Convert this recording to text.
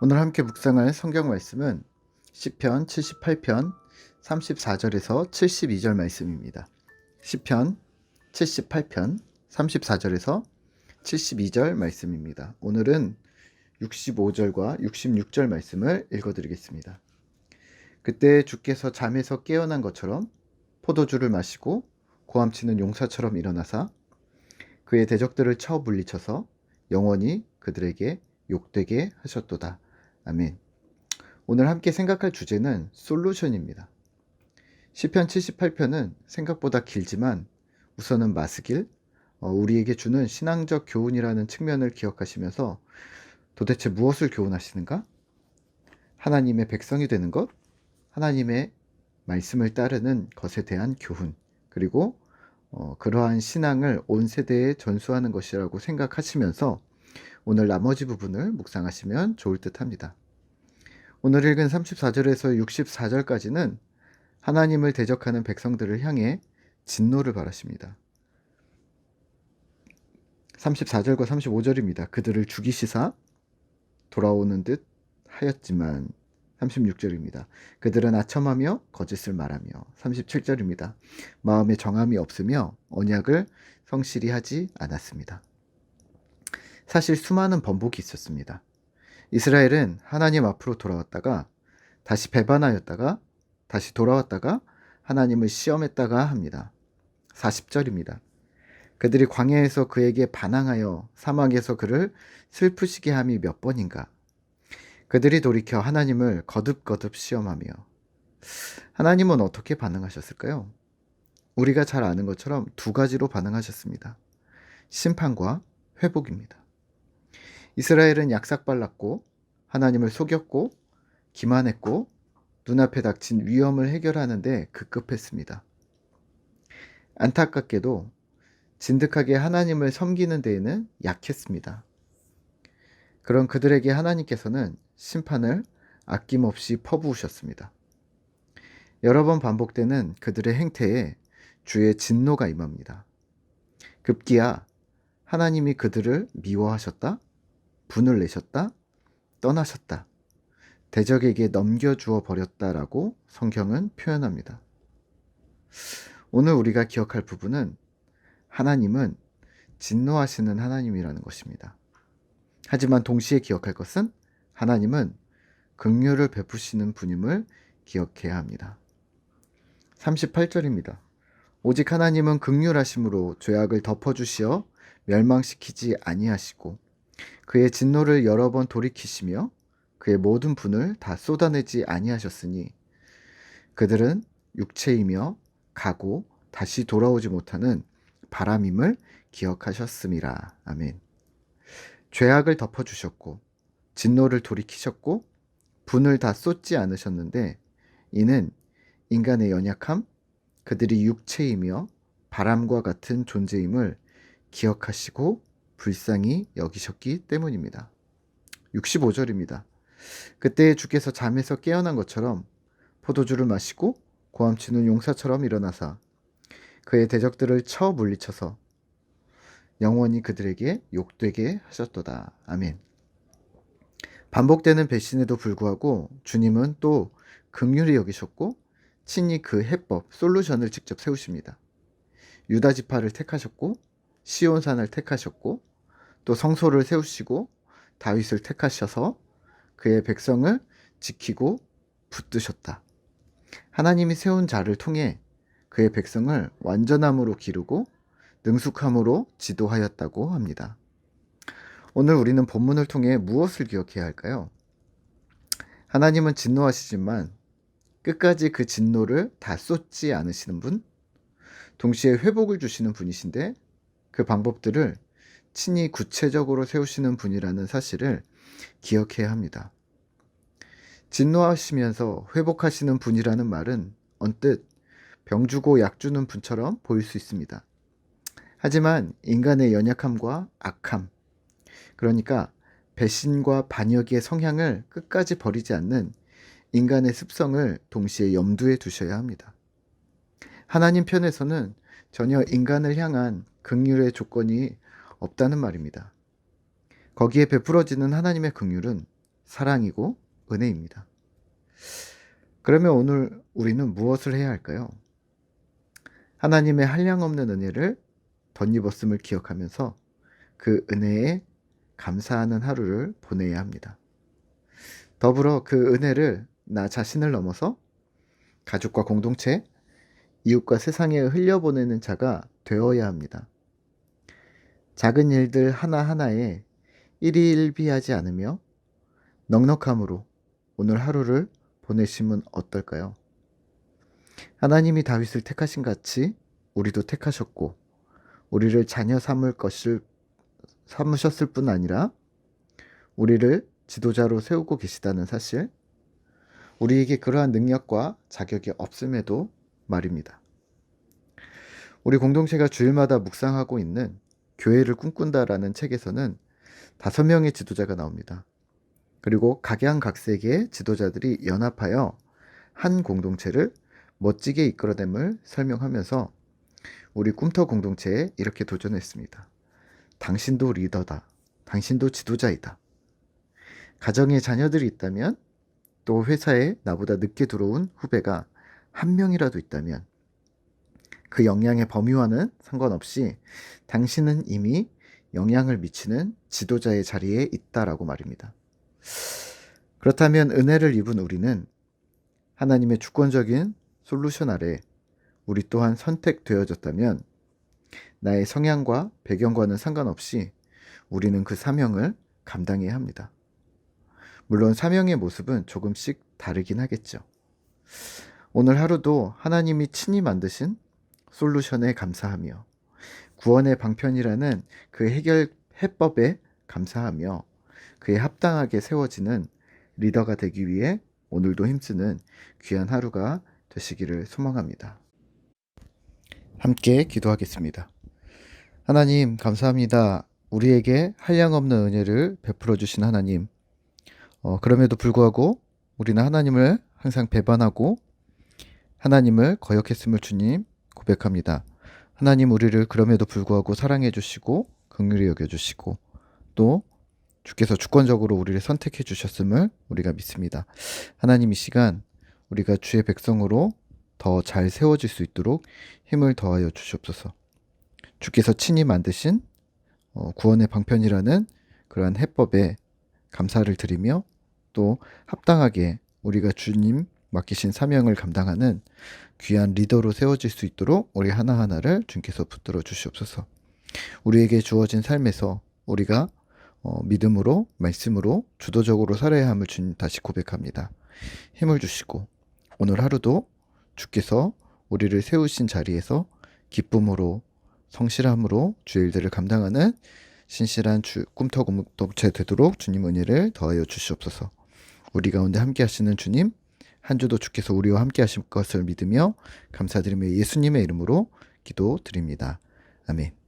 오늘 함께 묵상할 성경 말씀은 시편 78편 34절에서 72절 말씀입니다. 시편 78편 34절에서 72절 말씀입니다. 오늘은 65절과 66절 말씀을 읽어드리겠습니다. 그때 주께서 잠에서 깨어난 것처럼 포도주를 마시고 고함치는 용사처럼 일어나사 그의 대적들을 쳐 물리쳐서 영원히 그들에게 욕되게 하셨도다. 아멘. 오늘 함께 생각할 주제는 솔루션입니다. 시편 78편은 생각보다 길지만 우선은 마스길, 우리에게 주는 신앙적 교훈이라는 측면을 기억하시면서 도대체 무엇을 교훈하시는가? 하나님의 백성이 되는 것, 하나님의 말씀을 따르는 것에 대한 교훈, 그리고 그러한 신앙을 온 세대에 전수하는 것이라고 생각하시면서 오늘 나머지 부분을 묵상하시면 좋을 듯 합니다. 오늘 읽은 34절에서 64절까지는 하나님을 대적하는 백성들을 향해 진노를 발하십니다. 34절과 35절입니다. 그들을 죽이시사 돌아오는 듯 하였지만 36절입니다. 그들은 아첨하며 거짓을 말하며 37절입니다. 마음에 정함이 없으며 언약을 성실히 하지 않았습니다. 사실 수많은 번복이 있었습니다. 이스라엘은 하나님 앞으로 돌아왔다가 다시 배반하였다가 다시 돌아왔다가 하나님을 시험했다가 합니다. 40절입니다. 그들이 광야에서 그에게 반항하여 사막에서 그를 슬프시게 함이 몇 번인가. 그들이 돌이켜 하나님을 거듭거듭 시험하며 하나님은 어떻게 반응하셨을까요? 우리가 잘 아는 것처럼 두 가지로 반응하셨습니다. 심판과 회복입니다. 이스라엘은 약삭발랐고 하나님을 속였고 기만했고 눈앞에 닥친 위험을 해결하는데 급급했습니다. 안타깝게도 진득하게 하나님을 섬기는 데에는 약했습니다. 그런 그들에게 하나님께서는 심판을 아낌없이 퍼부으셨습니다. 여러 번 반복되는 그들의 행태에 주의 진노가 임합니다. 급기야 하나님이 그들을 미워하셨다, 분을 내셨다, 떠나셨다, 대적에게 넘겨주어 버렸다라고 성경은 표현합니다. 오늘 우리가 기억할 부분은 하나님은 진노하시는 하나님이라는 것입니다. 하지만 동시에 기억할 것은 하나님은 긍휼을 베푸시는 분임을 기억해야 합니다. 38절입니다. 오직 하나님은 긍휼하심으로 죄악을 덮어주시어 멸망시키지 아니하시고 그의 진노를 여러 번 돌이키시며 그의 모든 분을 다 쏟아내지 아니하셨으니 그들은 육체이며 가고 다시 돌아오지 못하는 바람임을 기억하셨음이라. 아멘. 죄악을 덮어주셨고 진노를 돌이키셨고 분을 다 쏟지 않으셨는데 이는 인간의 연약함, 그들이 육체이며 바람과 같은 존재임을 기억하시고 불쌍히 여기셨기 때문입니다. 65절입니다. 그때 주께서 잠에서 깨어난 것처럼 포도주를 마시고 고함치는 용사처럼 일어나사 그의 대적들을 쳐 물리쳐서 영원히 그들에게 욕되게 하셨도다. 아멘. 반복되는 배신에도 불구하고 주님은 또 긍휼히 여기셨고 친히 그 해법, 솔루션을 직접 세우십니다. 유다 지파를 택하셨고 시온산을 택하셨고 또 성소를 세우시고 다윗을 택하셔서 그의 백성을 지키고 붙드셨다. 하나님이 세운 자를 통해 그의 백성을 완전함으로 기르고 능숙함으로 지도하였다고 합니다. 오늘 우리는 본문을 통해 무엇을 기억해야 할까요? 하나님은 진노하시지만 끝까지 그 진노를 다 쏟지 않으시는 분, 동시에 회복을 주시는 분이신데 그 방법들을 친히 구체적으로 세우시는 분이라는 사실을 기억해야 합니다. 진노하시면서 회복하시는 분이라는 말은 언뜻 병 주고 약 주는 분처럼 보일 수 있습니다. 하지만 인간의 연약함과 악함, 그러니까 배신과 반역의 성향을 끝까지 버리지 않는 인간의 습성을 동시에 염두에 두셔야 합니다. 하나님 편에서는 전혀 인간을 향한 긍휼의 조건이 없다는 말입니다. 거기에 베풀어지는 하나님의 긍휼은 사랑이고 은혜입니다. 그러면 오늘 우리는 무엇을 해야 할까요? 하나님의 한량없는 은혜를 덧입었음을 기억하면서 그 은혜에 감사하는 하루를 보내야 합니다. 더불어 그 은혜를 나 자신을 넘어서 가족과 공동체, 이웃과 세상에 흘려보내는 자가 되어야 합니다. 작은 일들 하나하나에 일희일비하지 않으며 넉넉함으로 오늘 하루를 보내시면 어떨까요? 하나님이 다윗을 택하신 같이 우리도 택하셨고 우리를 자녀 삼으셨을 뿐 아니라 우리를 지도자로 세우고 계시다는 사실, 우리에게 그러한 능력과 자격이 없음에도 말입니다. 우리 공동체가 주일마다 묵상하고 있는 교회를 꿈꾼다라는 책에서는 5명의 지도자가 나옵니다. 그리고 각양각색의 지도자들이 연합하여 한 공동체를 멋지게 이끌어냄을 설명하면서 우리 꿈터 공동체에 이렇게 도전했습니다. 당신도 리더다. 당신도 지도자이다. 가정에 자녀들이 있다면, 또 회사에 나보다 늦게 들어온 후배가 한 명이라도 있다면 그 영향의 범위와는 상관없이 당신은 이미 영향을 미치는 지도자의 자리에 있다라고 말입니다. 그렇다면 은혜를 입은 우리는 하나님의 주권적인 솔루션 아래 우리 또한 선택되어졌다면 나의 성향과 배경과는 상관없이 우리는 그 사명을 감당해야 합니다. 물론 사명의 모습은 조금씩 다르긴 하겠죠. 오늘 하루도 하나님이 친히 만드신 솔루션에 감사하며 구원의 방편이라는 그 해결 해법에 감사하며 그에 합당하게 세워지는 리더가 되기 위해 오늘도 힘쓰는 귀한 하루가 되시기를 소망합니다. 함께 기도하겠습니다. 하나님 감사합니다. 우리에게 한량없는 은혜를 베풀어 주신 하나님, 그럼에도 불구하고 우리는 하나님을 항상 배반하고 하나님을 거역했음을 주님 고백합니다. 하나님 우리를 그럼에도 불구하고 사랑해 주시고 긍휼히 여겨 주시고 또 주께서 주권적으로 우리를 선택해 주셨음을 우리가 믿습니다. 하나님 이 시간 우리가 주의 백성으로 더 잘 세워질 수 있도록 힘을 더하여 주시옵소서. 주께서 친히 만드신 구원의 방편이라는 그러한 해법에 감사를 드리며 또 합당하게 우리가 주님 맡기신 사명을 감당하는 귀한 리더로 세워질 수 있도록 우리 하나하나를 주께서 붙들어 주시옵소서. 우리에게 주어진 삶에서 우리가 믿음으로 말씀으로 주도적으로 살아야 함을 주님 다시 고백합니다. 힘을 주시고 오늘 하루도 주께서 우리를 세우신 자리에서 기쁨으로 성실함으로 주의 일들을 감당하는 신실한 꿈터 공동체 되도록 주님 은혜를 더하여 주시옵소서. 우리 가운데 함께 하시는 주님, 한 주도 주께서 우리와 함께 하실 것을 믿으며 감사드리며 예수님의 이름으로 기도드립니다. 아멘.